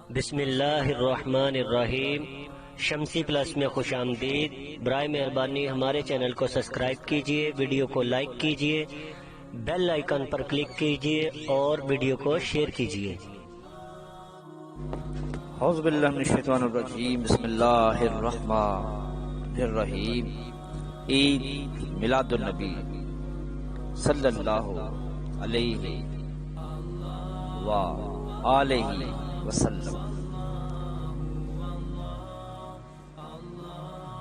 بسم اللہ الرحمن الرحیم۔ شمسی پلس میں خوش آمدید۔ برائے مہربانی ہمارے چینل کو سبسکرائب کیجئے، ویڈیو کو لائک کیجئے، بیل آئیکن پر کلک کیجئے اور ویڈیو کو شیئر کیجئے۔ اعوذ باللہ من الشیطان الرجیم، بسم اللہ الرحمن الرحیم۔ عید میلاد النبی صلی اللہ علیہ وآلہ وسلم۔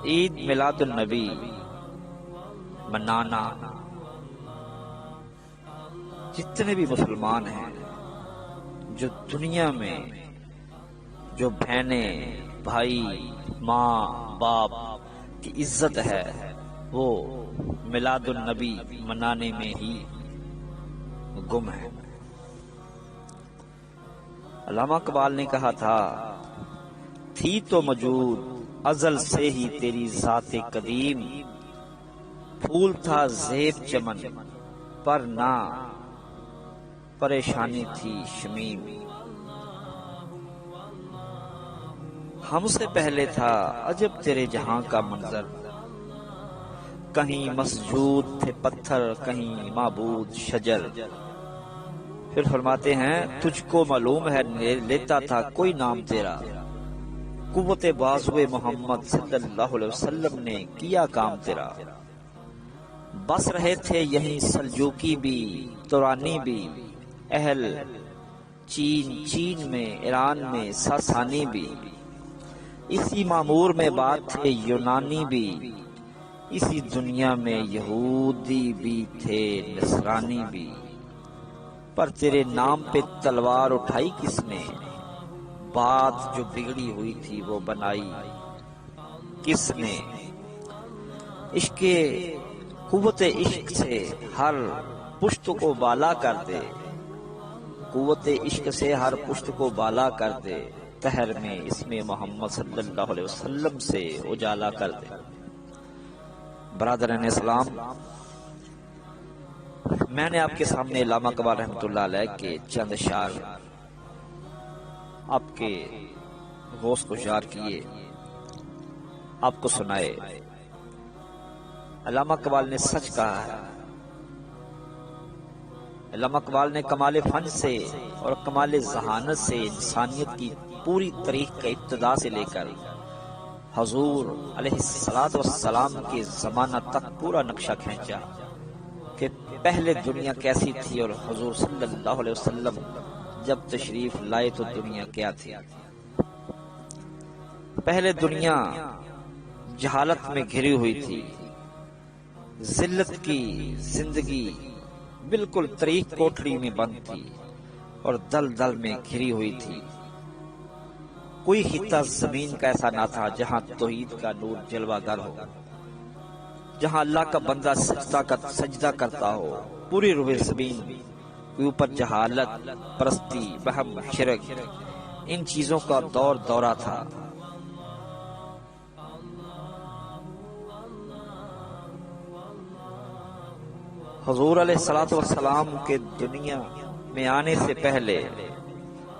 عید میلاد النبی منانا جتنے بھی مسلمان ہیں، جو دنیا میں جو بہنیں، بھائی، ماں، باپ کی عزت ہے، وہ میلاد النبی منانے میں ہی گم ہے۔ علامہ اقبال نے کہا تھا، تھی تو موجود ازل سے ہی تیری ذات قدیم، پھول تھا زیب چمن پر نہ پریشانی تھی شمیم۔ ہم سے پہلے تھا عجب تیرے جہاں کا منظر، کہیں مسجود تھے پتھر، کہیں معبود شجر۔ پھر فرماتے ہیں، تجھ کو معلوم ہے لیتا تھا کوئی نام تیرا، قوت بازوئے محمد صلی اللہ علیہ وسلم نے کیا کام تیرا۔ بس رہے تھے یہیں سلجوقی بھی، تورانی بھی، اہل چین میں، ایران میں ساسانی بھی، اسی معمور میں بات تھے یونانی بھی، اسی دنیا میں یہودی بھی تھے نصرانی بھی۔ پر تیرے نام پہ تلوار اٹھائی کس نے، بات جو بگڑی ہوئی تھی وہ بنائی کس نے۔ عشق قوت عشق سے ہر پشت کو بالا کر دے، قوت عشق سے ہر پشت کو بالا کر دے، قہر میں اس میں محمد صلی اللہ علیہ وسلم سے اجالا کر دے۔ برادران اسلام، میں نے آپ کے سامنے علامہ اقبال رحمۃ اللہ علیہ کے چند اشعار آپ کے ہوش کو شعر کیے، آپ کو سنائے۔ علامہ اقبال نے سچ کہا ہے۔ علامہ اقبال نے کمال فن سے اور کمال ذہانت سے انسانیت کی پوری تاریخ کا ابتدا سے لے کر حضور علیہ الصلوۃ والسلام کے زمانہ تک پورا نقشہ کھینچا کہ پہلے دنیا کیسی تھی اور حضور صلی اللہ علیہ وسلم جب تشریف لائے تو دنیا کیا تھی۔ پہلے دنیا جہالت میں گھری ہوئی تھی، ذلت کی زندگی بالکل طریق کوٹڑی میں بند تھی اور دل میں گھری ہوئی تھی۔ کوئی خطہ زمین کا ایسا نہ تھا جہاں توحید کا نور جلوہ گر ہو، جہاں اللہ کا بندہ سجدہ کرتا ہو۔ پوری روئے زمین کے اوپر جہالت، پرستی، وہم، شرک، ان چیزوں کا دورہ تھا۔ حضور علیہ الصلوۃ والسلام کے دنیا میں آنے سے پہلے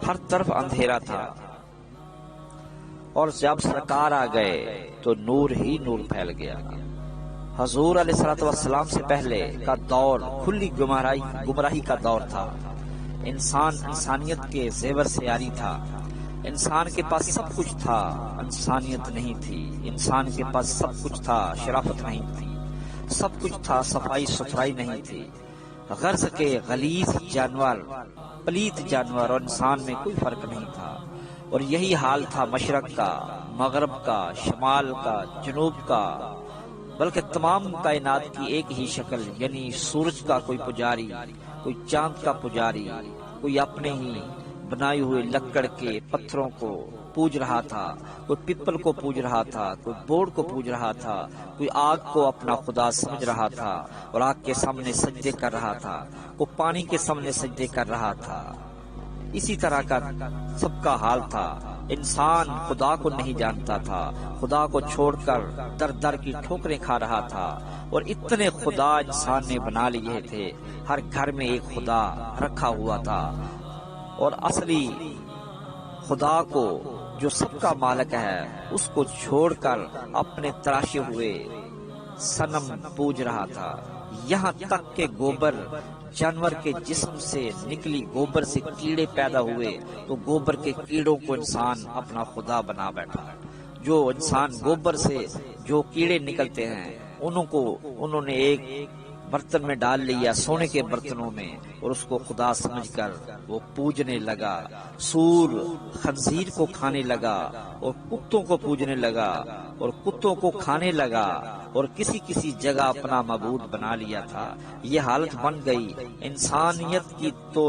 ہر طرف اندھیرا تھا، اور جب سرکار آ گئے تو نور ہی نور پھیل گیا۔ حضور علیہ الصلوۃ والسلام سے پہلے کا دور کھلی گمراہی کا دور تھا۔ انسان انسانیت کے زیور سے عاری تھا، انسان کے پاس سب کچھ تھا، انسانیت نہیں تھی۔ انسان کے پاس سب کچھ تھا، شرافت نہیں تھی، سب کچھ تھا، صفائی ستھرائی نہیں تھی۔ غرض کے غلیظ جانور، پلیت جانور اور انسان میں کوئی فرق نہیں تھا۔ اور یہی حال تھا مشرق کا، مغرب کا، شمال کا، جنوب کا، بلکہ تمام کائنات کی ایک ہی شکل، یعنی سورج کا کوئی پجاری، کوئی چاند کا پجاری، کوئی اپنے ہی بنائے ہوئے لکڑ کے پتھروں کو پوج رہا تھا، کوئی پیپل کو پوج رہا تھا، کوئی بورڈ کو پوج رہا تھا، کوئی آگ کو اپنا خدا سمجھ رہا تھا اور آگ کے سامنے سجدے کر رہا تھا، کوئی پانی کے سامنے سجدے کر رہا تھا۔ اسی طرح کا سب کا حال تھا۔ انسان خدا کو نہیں جانتا تھا، خدا کو چھوڑ کر در در کی ٹھوکریں کھا رہا تھا، اور اتنے خدا انسان نے بنا لیے تھے، ہر گھر میں ایک خدا رکھا ہوا تھا، اور اصلی خدا کو جو سب کا مالک ہے اس کو چھوڑ کر اپنے تراشے ہوئے صنم پوج رہا تھا، یہاں تک کہ گوبر جانور کے جسم سے نکلی گوبر سے کیڑے پیدا ہوئے تو گوبر کے کیڑوں کو انسان اپنا خدا بنا بیٹھا۔ جو انسان گوبر سے جو کیڑے نکلتے ہیں انہوں نے ایک برتن میں ڈال لیا، سونے کے برتنوں میں، اور اس کو خدا سمجھ کر وہ پوجنے لگا، سور خنزیر کو کھانے لگا اور کتوں کو پوجنے لگا اور کتوں کو کھانے لگا اور کسی جگہ اپنا معبود بنا لیا تھا۔ یہ حالت بن گئی انسانیت کی تو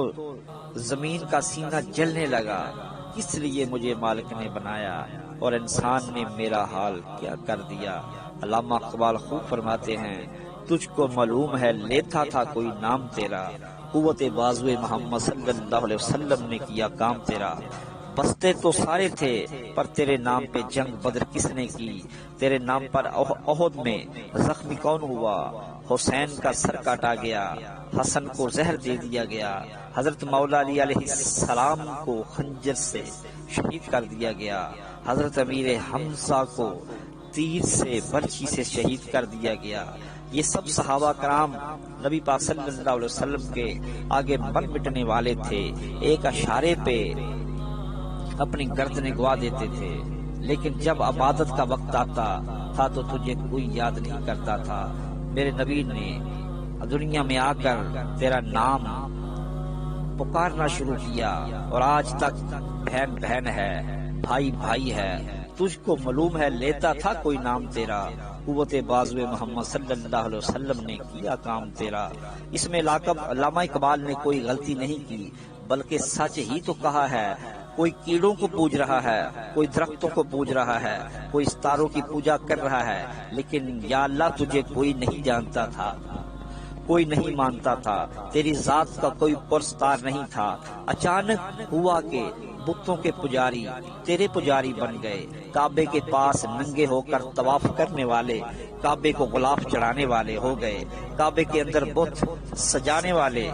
زمین کا سینہ جلنے لگا، کس لیے مجھے مالک نے بنایا اور انسان نے میرا حال کیا کر دیا۔ علامہ اقبال خوب فرماتے ہیں، تجھ کو معلوم ہے لیتا تھا کوئی نام تیرا، قوت بازوئے محمد صلی اللہ علیہ وسلم نے کیا کام تیرا۔ بستے تو سارے تھے پر تیرے نام پہ جنگ بدر کس نے کی، تیرے نام پر احد میں زخمی کون ہوا، حسین کا سر کاٹا گیا، حسن کو زہر دے دیا گیا، حضرت مولا علی علیہ السلام کو خنجر سے شہید کر دیا گیا، حضرت امیر حمزہ کو تیر سے برچی سے شہید کر دیا گیا۔ یہ سب صحابہ کرام نبی پاک صلی اللہ علیہ وسلم کے آگے مر مٹنے والے تھے، ایک اشارے پہ اپنی گردنیں گوا دیتے تھے، لیکن جب عبادت کا وقت آتا تھا تو تجھے کوئی یاد نہیں کرتا تھا۔ میرے نبی نے دنیا میں آ کر تیرا نام پکارنا شروع کیا اور آج تک بہن بہن ہے، بھائی بھائی ہے۔ تجھ کو معلوم ہے لیتا تھا کوئی نام تیرا، قوت بازوئے محمد صلی اللہ علیہ وسلم نے کیا کام تیرا۔ اس میں علامہ اقبال نے کوئی غلطی نہیں کی بلکہ سچ ہی تو کہا ہے۔ کوئی کیڑوں کو پوج رہا ہے، کوئی درختوں کو پوج رہا ہے، کوئی ستاروں کی پوجا کر رہا ہے، لیکن یا اللہ تجھے کوئی نہیں جانتا تھا، کوئی نہیں مانتا تھا، تیری ذات کا کوئی پرستار نہیں تھا۔ اچانک ہوا کہ بتوں کے پجاری تیرے پجاری بن گئے، کعبے کے پاس ننگے ہو کر طواف کرنے والے کعبے کو غلاف چڑھانے والے ہو گئے، کعبے کے اندر بت سجانے والے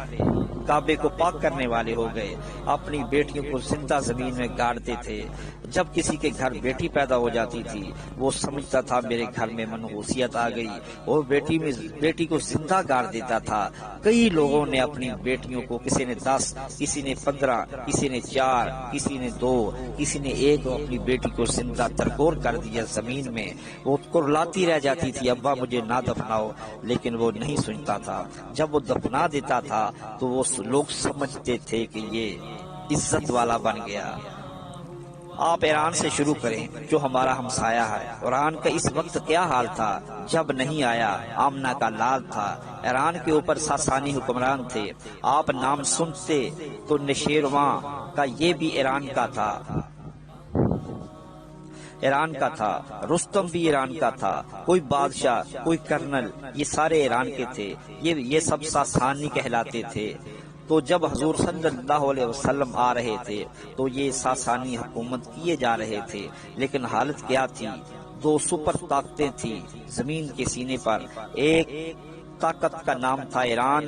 کعبے کو پاک کرنے والے ہو گئے، اپنی بیٹیوں کو زندہ زمین میں گاڑتے تھے۔ جب کسی کے گھر بیٹی پیدا ہو جاتی تھی وہ سمجھتا تھا میرے گھر میں منحوسیت آ گئی اور بیٹی کو زندہ گاڑ دیتا تھا۔ کئی لوگوں نے اپنی بیٹیوں کو، کسی نے 10، کسی نے 15، کسی نے 4، کسی نے 2، کسی نے 1 اپنی بیٹی کو زندہ ترکور کر دیا زمین میں۔ وہ کرلاتی رہ جاتی تھی، ابا مجھے نہ دفناؤ، لیکن وہ نہیں سنتا تھا۔ جب وہ دفنا دیتا تھا تو وہ لوگ سمجھتے تھے کہ یہ عزت والا بن گیا۔ آپ ایران سے شروع کریں جو ہمارا ہمسایہ ہے۔ ایران کا اس وقت کیا حال تھا جب نہیں آیا آمنہ کا لال تھا۔ ایران کے اوپر ساسانی حکمران تھے، آپ نام سنتے تو نشیرواں کا یہ بھی ایران کا تھا، رستم بھی ایران کا تھا، کوئی بادشاہ، کوئی کرنل، یہ سارے ایران کے تھے، یہ سب ساسانی کہلاتے تھے۔ تو جب حضور صلی اللہ علیہ وسلم آ رہے تھے تو یہ ساسانی حکومت کیے جا رہے تھے، لیکن حالت کیا تھی؟ 2 سپر طاقتیں تھی زمین کے سینے پر۔ ایک طاقت کا نام تھا ایران،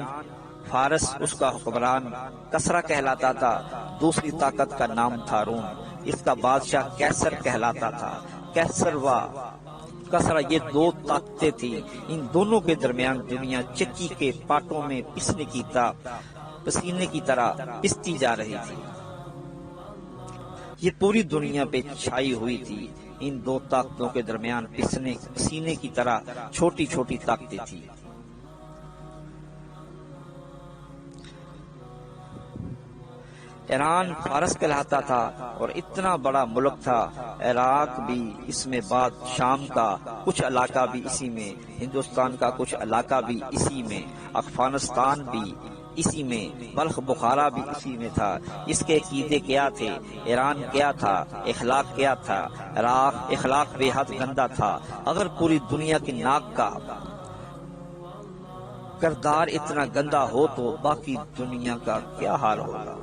فارس اس کا حکمران کسرا کہلاتا تھا، دوسری طاقت کا نام تھا روم، اس کا بادشاہ کیسر کہلاتا تھا۔ کیسر و کسرا یہ 2 طاقتیں تھیں، ان دونوں کے درمیان دنیا چکی کے پاٹوں میں پسینے کی طرح پستی جا رہی تھی۔ یہ پوری دنیا پہ چھائی ہوئی تھی، ان 2 طاقتوں کے درمیان پسینے کی طرح چھوٹی چھوٹی طاقتیں تھیں۔ ایران فارس کہلاتا تھا اور اتنا بڑا ملک تھا، عراق بھی اس میں، بعد شام کا کچھ علاقہ بھی اسی میں، ہندوستان کا کچھ علاقہ بھی اسی میں، افغانستان بھی اسی میں، بلخ بخارا بھی اسی میں تھا۔ اس کے عقیدے کیا تھے؟ ایران کیا تھا؟ اخلاق کیا تھا؟ عراق اخلاق بے حد گندا تھا۔ اگر پوری دنیا کی ناک کا کردار اتنا گندا ہو تو باقی دنیا کا کیا حال ہوگا؟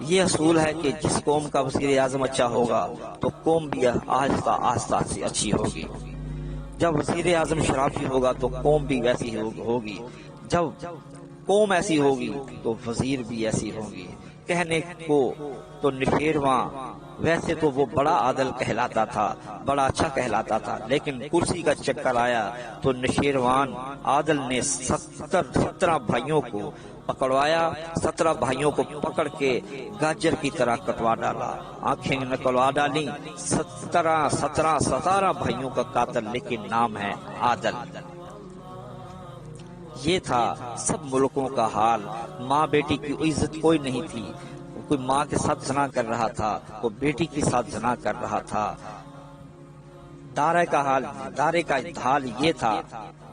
یہ اصول ہے کہ جس قوم کا وزیر اعظم اچھا ہوگا تو قوم بھی آہستہ آہستہ سے اچھی ہوگی، جب وزیر اعظم شرافی ہوگا تو قوم بھی ویسی ہوگی، جب قوم ایسی ہوگی تو وزیر بھی ایسی ہوگی۔ کہنے کو تو نشیرواں، ویسے تو وہ بڑا عادل کہلاتا تھا، بڑا اچھا کہلاتا تھا، لیکن کرسی کا چکر آیا تو نشیروان عادل نے 17 بھائیوں کو پکڑوایا، 17 بھائیوں کو پکڑ کے گاجر کی طرح کٹوا ڈالا، آنکھیں نکلوا ڈالی۔ 17 بھائیوں کا قاتل، لیکن نام ہے عادل۔ یہ تھا سب ملکوں کا حال۔ ماں بیٹی کی عزت کوئی نہیں تھی، کوئی ماں کے ساتھ زنا کر رہا تھا، کوئی بیٹی کے ساتھ زنا کر رہا تھا۔ دارے کا حال یہ تھا،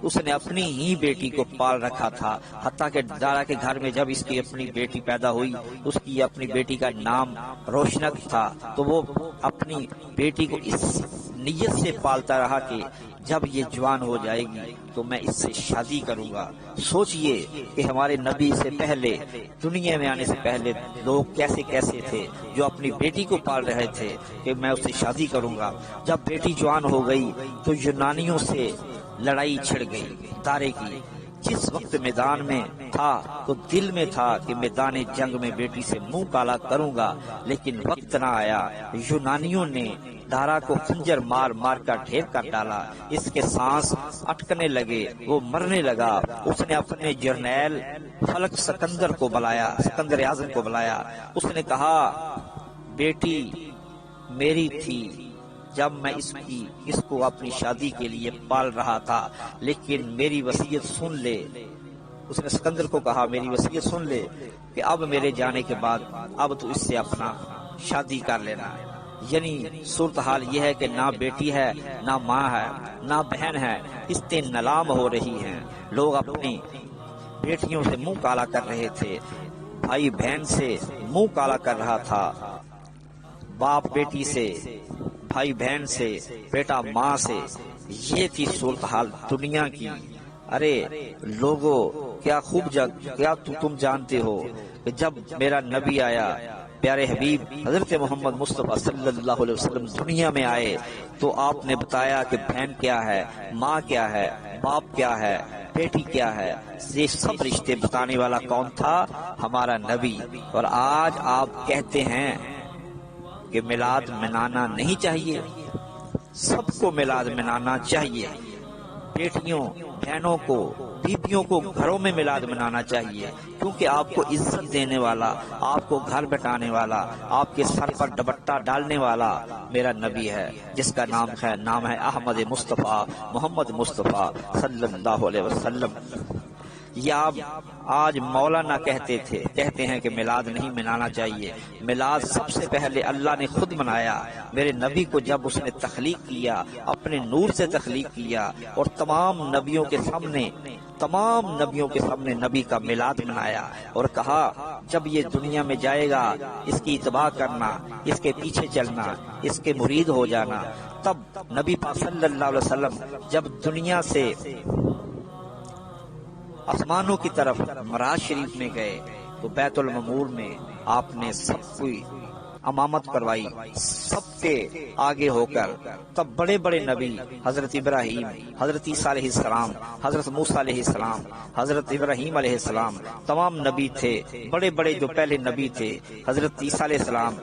اس نے اپنی ہی بیٹی کو پال رکھا تھا، حتیٰ کہ دارا کے گھر میں جب اس کی اپنی بیٹی پیدا ہوئی، اس کی اپنی بیٹی کا نام روشنک تھا، تو وہ اپنی بیٹی کو اس نیت سے پالتا رہا کہ جب یہ جوان ہو جائے گی تو میں اس سے شادی کروں گا۔ سوچئے کہ ہمارے نبی سے پہلے، دنیا میں آنے سے پہلے لوگ کیسے کیسے تھے جو اپنی بیٹی کو پال رہے تھے کہ میں اس سے شادی کروں گا۔ جب بیٹی جوان ہو گئی تو یونانیوں سے لڑائی چھڑ گئی دارے کی۔ جس وقت میدان میں تھا تو دل میں تھا کہ میدان جنگ میں بیٹی سے منہ کالا کروں گا، لیکن وقت نہ آیا۔ یونانیوں نے دارا کو خنجر مار مار کر ڈھیر کر ڈالا، اس کے سانس اٹکنے لگے، وہ مرنے لگا۔ اس نے اپنے جرنیل فلک سکندر کو بلایا، سکندر اعظم کو بلایا۔ اس نے کہا بیٹی میری تھی جب میں اس کو اپنی شادی کے لیے پال رہا تھا، لیکن میری وصیت سن لے۔ اس نے سکندر کو کہا میری وصیت سن لے کہ اب میرے جانے کے بعد اب تو اس سے اپنا شادی کر لینا۔ یعنی صورتحال یہ ہے کہ نہ بیٹی ہے، نہ ماں ہے، نہ بہن ہے، قسطیں نیلام ہو رہی ہیں۔ لوگ اپنی بیٹیوں سے منہ کالا کر رہے تھے، بھائی بہن سے منہ کالا کر رہا تھا، باپ بیٹی سے، بھائی بہن سے، بیٹا ماں سے۔ یہ تھی صورتحال دنیا کی۔ ارے لوگوں، کیا تم جانتے ہو کہ جب میرا نبی آیا، پیارے حبیب حضرت محمد مصطفیٰ صلی اللہ علیہ وسلم دنیا میں آئے تو آپ نے بتایا کہ بہن کیا ہے، ماں کیا ہے، باپ کیا ہے، بیٹی کیا ہے۔ یہ سب رشتے بتانے والا کون تھا؟ ہمارا نبی۔ اور آج آپ کہتے ہیں کہ میلاد منانا نہیں چاہیے۔ سب کو میلاد منانا چاہیے، بیٹیوں، بہنوں کو، بیبیوں کو گھروں میں میلاد منانا چاہیے، کیونکہ آپ کو عزت دینے والا، آپ کو گھر بٹانے والا، آپ کے سر پر دوپٹہ ڈالنے والا میرا نبی ہے، جس کا نام ہے احمد مصطفیٰ، محمد مصطفیٰ صلی اللہ علیہ وسلم۔ یا آج مولانا کہتے ہیں کہ میلاد نہیں منانا چاہیے۔ میلاد سب سے پہلے اللہ نے خود منایا۔ میرے نبی کو جب اس نے تخلیق کیا، اپنے نور سے تخلیق کیا، اور تمام نبیوں کے سامنے نبی کا میلاد منایا، اور کہا جب یہ دنیا میں جائے گا اس کی اتباع کرنا، اس کے پیچھے چلنا، اس کے مرید ہو جانا۔ تب نبی پاک صلی اللہ علیہ وسلم جب دنیا سے آسمانوں کی طرف معراج شریف میں گئے تو بیت المعمور میں آپ نے سب کو امامت کروائی، سب کے آگے ہو کر۔ تب بڑے بڑے نبی، حضرت ابراہیم، حضرت عیسیٰ علیہ السلام، حضرت موسیٰ علیہ السلام، حضرت ابراہیم علیہ السلام، تمام نبی تھے۔ بڑے بڑے جو پہلے نبی تھے، حضرت عیسیٰ علیہ السلام،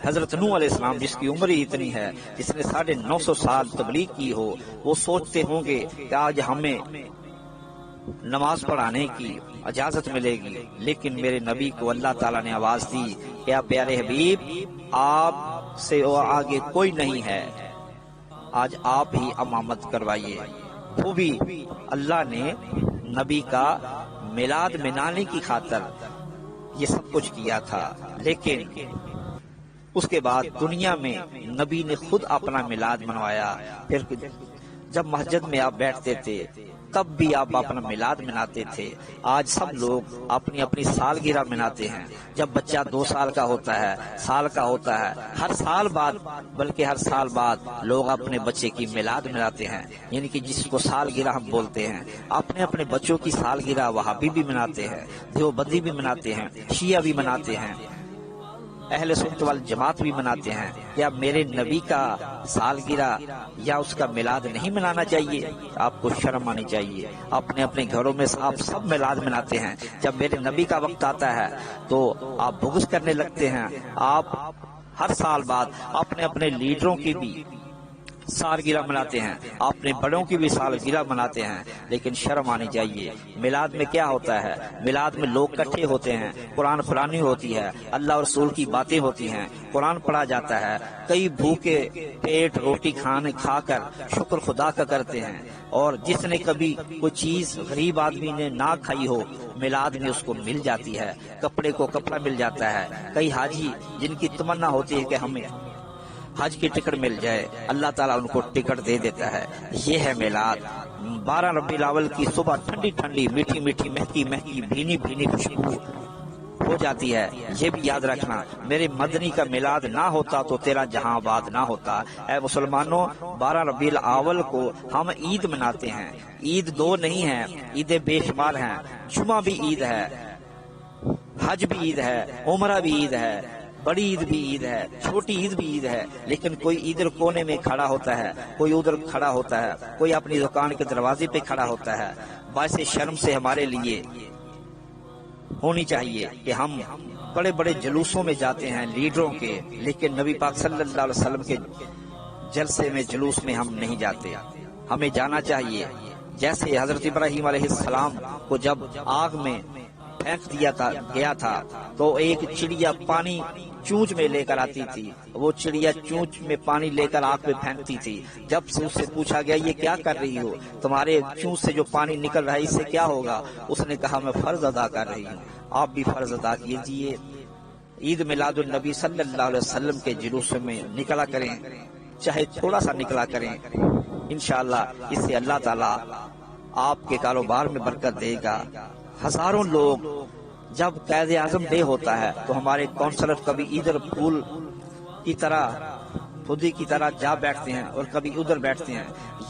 حضرت نوح علیہ السلام، جس کی عمر ہی اتنی ہے، جس نے 950 سال تبلیغ کی ہو، وہ سوچتے ہوں گے کہ آج ہمیں نماز پڑھانے کی اجازت ملے گی، لیکن میرے نبی کو اللہ تعالیٰ نے آواز دی کہ پیارے حبیب آپ سے آگے کوئی نہیں ہے، آج آپ ہی امامت کروائیے۔ وہ بھی اللہ نے نبی کا میلاد منانے کی خاطر یہ سب کچھ کیا تھا، لیکن اس کے بعد دنیا میں نبی نے خود اپنا میلاد منوایا۔ پھر جب مسجد میں آپ بیٹھتے تھے تب بھی آپ اپنا میلاد مناتے تھے۔ آج سب لوگ اپنی اپنی سالگرہ مناتے ہیں۔ جب بچہ 2 سال کا ہوتا ہے، سال کا ہوتا ہے، ہر سال بعد لوگ اپنے بچے کی میلاد مناتے ہیں، یعنی کہ جس کو سالگرہ ہم بولتے ہیں۔ اپنے بچوں کی سالگرہ وہابی بھی مناتے ہیں، دیوبندی بھی مناتے ہیں، شیعہ بھی مناتے ہیں۔ اہل سنت والجماعت بھی مناتے ہیں، کیا میرے نبی کا سالگرہ یا اس کا میلاد نہیں منانا چاہیے؟ آپ کو شرم آنی چاہیے۔ اپنے اپنے گھروں میں آپ سب میلاد مناتے ہیں، جب میرے نبی کا وقت آتا ہے تو آپ بغض کرنے لگتے ہیں۔ آپ ہر سال بعد اپنے اپنے لیڈروں کی بھی سالگرہ مناتے ہیں، اپنے بڑوں کی بھی سالگرہ مناتے ہیں، لیکن شرم آنی چاہیے۔ میلاد میں کیا ہوتا ہے؟ میلاد میں لوگ اکٹھے ہوتے ہیں، قرآن خوانی ہوتی ہے، اللہ اور رسول کی باتیں ہوتی ہیں، قرآن پڑھا جاتا ہے، کئی بھوکے پیٹ روٹی کھا کر شکر خدا کا کرتے ہیں، اور جس نے کبھی کوئی چیز غریب آدمی نے نہ کھائی ہو میلاد میں اس کو مل جاتی ہے، کپڑے کو کپڑا مل جاتا ہے۔ کئی حاجی جن کی تمنا ہوتی ہے کہ ہمیں حج کی ٹکٹ مل جائے، اللہ تعالیٰ ان کو ٹکٹ دے دیتا ہے۔ یہ ہے میلاد۔ 12 ربیع الاول کی صبح ٹھنڈی ٹھنڈی میٹھی میٹھی مہکی مہکی بھینی بھینی خوشبو ہو جاتی ہے۔ یہ بھی یاد رکھنا، میرے مدنی کا میلاد نہ ہوتا تو تیرا جہاں آباد نہ ہوتا۔ اے مسلمانوں، 12 ربیع الاول کو ہم عید مناتے ہیں۔ عید 2 نہیں ہے، عیدیں بے شمار ہیں۔ جمعہ بھی عید ہے، حج بھی عید ہے، عمرہ بھی عید ہے، بڑی عید بھی عید ہے، چھوٹی عید بھی عید ہے، لیکن کوئی ادھر کونے میں کھڑا ہوتا ہے، کوئی ادھر کھڑا ہوتا ہے، کوئی اپنی دکان کے دروازے پہ کھڑا ہوتا ہے۔ باعث شرم سے ہمارے لیے ہونی چاہیے کہ ہم بڑے بڑے جلوسوں میں جاتے ہیں لیڈروں کے، لیکن نبی پاک صلی اللہ علیہ وسلم کے جلسے میں جلوس میں ہم نہیں جاتے۔ ہمیں جانا چاہیے۔ جیسے حضرت ابراہیم علیہ السلام کو جب آگ میں پھینک دیا گیا تھا تو ایک چڑیا پانی چونچ میں لے کر آتی تھی، وہ چڑیا چونچ میں پانی لے کر آگ میں پھینکتی تھی۔ جب سے اس سے پوچھا گیا یہ کیا کر رہی ہو، تمہارے چونچ سے جو پانی نکل رہا ہے اس سے کیا ہوگا؟ اس نے کہا میں فرض ادا کر رہی ہوں۔ آپ بھی فرض ادا کیجیے۔ عید میلاد النبی صلی اللہ علیہ وسلم کے جلوس میں نکلا کریں، چاہے تھوڑا سا نکلا کریں، انشاءاللہ اس سے اللہ تعالیٰ آپ کے کاروبار میں برکت دے گا۔ ہزاروں لوگ جب قائد اعظم ڈے ہوتا ہے تو ہمارے کونسلر کبھی ادھر پھول کی طرح خودی کی طرح جا بیٹھتے ہیں اور کبھی ادھر بیٹھتے ہیں۔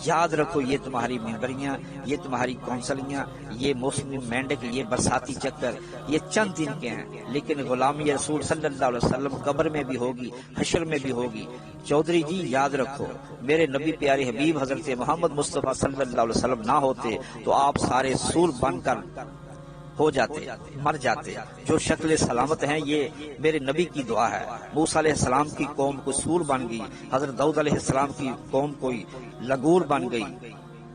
یاد رکھو، یہ تمہاری ممبریاں، یہ تمہاری کونسلیاں، یہ موسمی مینڈک، یہ برساتی چکر، یہ چند دن کے ہیں، لیکن غلامی رسول صلی اللہ علیہ وسلم قبر میں بھی ہوگی، حشر میں بھی ہوگی۔ چودھری جی یاد رکھو، میرے نبی پیارے حبیب حضرت محمد مصطفیٰ صلی اللہ علیہ وسلم نہ ہوتے تو آپ سارے سور بن کر ہو جاتے، مر جاتے۔ جو شکل سلامت ہیں یہ میرے نبی کی دعا ہے۔ موسیٰ علیہ السلام کی قوم کو سور بن گئی، حضرت داؤد علیہ السلام کی قوم کوئی لنگور بن گئی،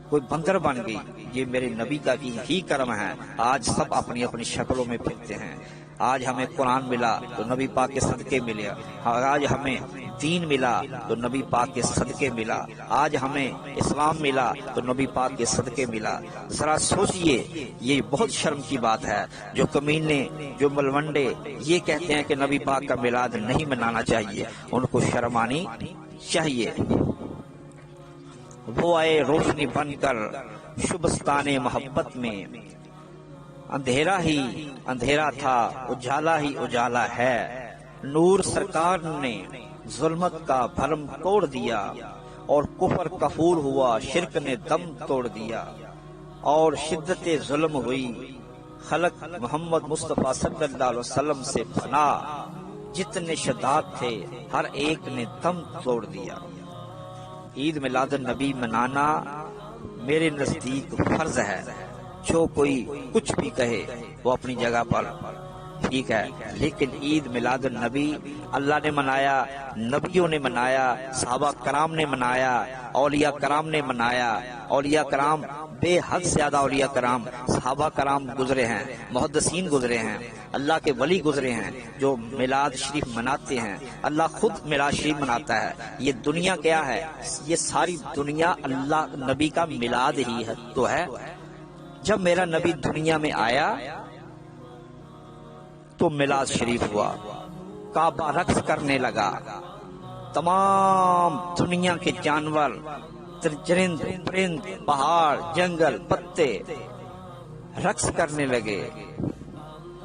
کوئی بندر بن گئی۔ یہ میرے نبی کا ہی کرم ہے۔ آج سب اپنی اپنی شکلوں میں پھرتے ہیں۔ آج ہمیں قرآن ملا تو نبی پاک کے صدقے ملے، آج ہمیں دین ملا تو نبی پاک کے صدقے ملا، آج ہمیں اسلام ملا تو نبی پاک کے صدقے ملا۔ ذرا سوچئے، یہ بہت شرم کی بات ہے جو کمینے، جو ملونڈے یہ کہتے ہیں کہ نبی پاک کا میلاد نہیں منانا چاہیے، ان کو شرم آنی چاہیے۔ وہ آئے روشنی بن کر شبستان محبت میں، اندھیرا ہی اندھیرا تھا اجالا ہی اجالا ہے، نور سرکار نے ظلمت کا بھرم توڑ دیا، اور کفر کفور ہوا شرک نے دم توڑ دیا، اور شدت ظلم ہوئی خلق محمد مصطفیٰ صلی اللہ علیہ وسلم سے فنا، جتنے شداد تھے ہر ایک نے دم توڑ دیا۔ عید میلاد النبی منانا میرے نزدیک فرض ہے۔ جو کوئی کچھ بھی کہے وہ اپنی جگہ پر ٹھیک ہے، لیکن عید میلاد النبی اللہ نے منایا، نبیوں نے منایا، صحابہ کرام نے منایا، اولیاء کرام نے منایا۔ اولیاء کرام بے حد زیادہ اولیاء کرام، صحابہ کرام گزرے ہیں، محدثین گزرے ہیں، اللہ کے ولی گزرے ہیں جو میلاد شریف مناتے ہیں۔ اللہ خود میلاد شریف مناتا ہے۔ یہ دنیا کیا ہے؟ یہ ساری دنیا اللہ نبی کا میلاد ہی ہے تو ہے۔ جب میرا نبی دنیا میں آیا تو میلاد شریف ہوا، کعبہ رقص کرنے لگا، تمام دنیا کے جانور، چرند پرند، پہاڑ جنگل پتے رقص کرنے لگے،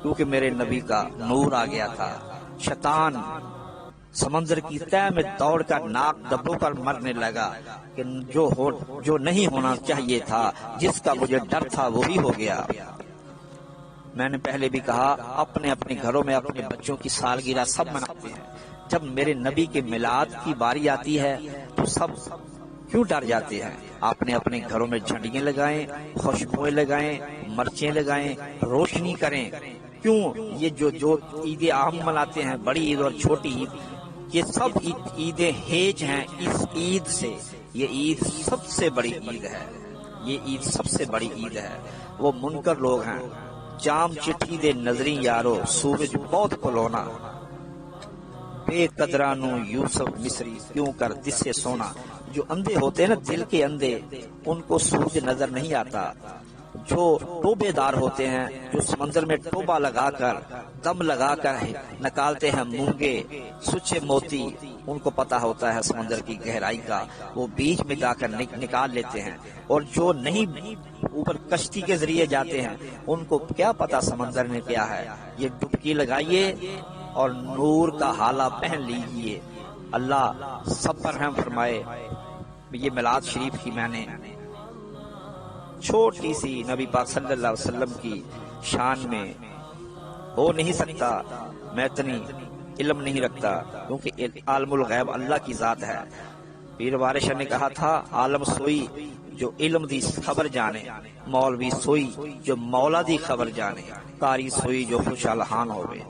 کیونکہ میرے نبی کا نور آ گیا تھا۔ شیطان سمندر کی تہ میں دوڑ کر ناک دبو کر مرنے لگا کہ جو نہیں ہونا چاہیے تھا، جس کا مجھے ڈر تھا وہی ہو گیا۔ میں نے پہلے بھی کہا اپنے اپنے گھروں میں اپنے بچوں کی سالگرہ سب مناتے ہیں، جب میرے نبی کے میلاد کی باری آتی ہے تو سب کیوں ڈر جاتے ہیں؟ اپنے اپنے گھروں میں جھنڈیاں لگائیں، خوشبوئیں لگائیں، مرچیں لگائیں، روشنی کریں۔ کیوں یہ جو عید عام مناتے ہیں، بڑی عید اور چھوٹی عید، یہ سب عیدیں ہیج ہیں اس عید سے۔ یہ عید سب سے بڑی عید ہے، یہ عید سب سے بڑی عید ہے۔ وہ منکر لوگ ہیں، جام چٹھی دے نظری یارو، سورج بہت کھلونا، بے قدرانو یوسف مصری کیوں کر دسے سونا۔ جو اندھے ہوتے ہیں نا، دل کے اندھے، ان کو سورج نظر نہیں آتا۔ جو ٹوبے دار ہوتے ہیں، جو سمندر میں ٹوبا لگا کر دم لگا کر نکالتے ہیں مونگے سچے موتی، ان کو پتا ہوتا ہے سمندر کی گہرائی کا، وہ بیچ میں جا کر نکال لیتے ہیں۔ اور جو نہیں اوپر کشتی کے ذریعے جاتے ہیں، ان کو کیا پتا سمندر میں کیا ہے۔ یہ ڈبکی لگائیے اور نور کا حالہ پہن لیجئے۔ اللہ سب پر رحم فرمائے۔ یہ میلاد شریف کی میں نے چھوٹی سی نبی پاک صلی اللہ علیہ وسلم کی شان میں ہو نہیں سکتا، میں اتنی علم نہیں رکھتا، کیونکہ عالم الغیب اللہ کی ذات ہے۔ پیر وارث نے کہا تھا، عالم سوئی جو علم دی خبر جانے، مولوی سوئی جو مولا دی خبر جانے، قاری سوئی جو خوشحال ہوئے۔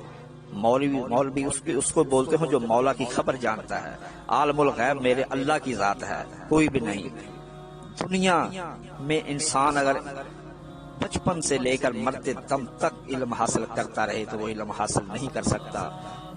مولوی اس کو بولتے ہیں جو مولا کی خبر جانتا ہے۔ عالم الغیب میرے اللہ کی ذات ہے، کوئی بھی نہیں۔ دنیا میں انسان اگر بچپن سے لے کر مرتے دم تک علم حاصل کرتا رہے تو وہ علم حاصل نہیں کر سکتا،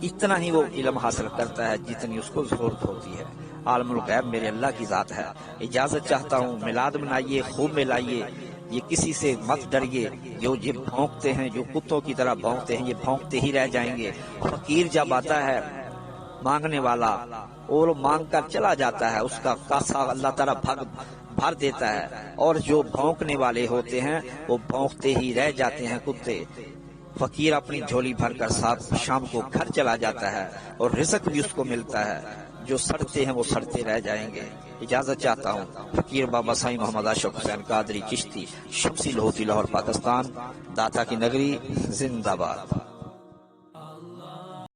اتنا ہی وہ علم حاصل کرتا ہے جتنی اس کو ضرورت ہوتی ہے۔ عالم الغیب میرے اللہ کی ذات ہے۔ اجازت چاہتا ہوں، میلاد منائیے، خوب ملائیے، یہ کسی سے مت ڈریے۔ جو یہ بھونکتے ہیں، جو کتوں کی طرح بھونکتے ہیں، یہ بھونکتے ہی رہ جائیں گے۔ فقیر جب آتا ہے مانگنے والا اور مانگ کر چلا جاتا ہے، اس کا کاسا اللہ تعالیٰ بھر دیتا ہے، اور جو بھونکنے والے ہوتے ہیں وہ بھونکتے ہی رہ جاتے ہیں کتے۔ فقیر اپنی جھولی بھر کر ساتھ شام کو گھر چلا جاتا ہے اور رزق بھی اس کو ملتا ہے۔ جو سڑتے ہیں وہ سڑتے رہ جائیں گے۔ اجازت چاہتا ہوں، فقیر بابا سائی محمد اشرف حسین قادری چشتی، شمسی لاہور، پاکستان، داتا کی نگری، زندہ باد۔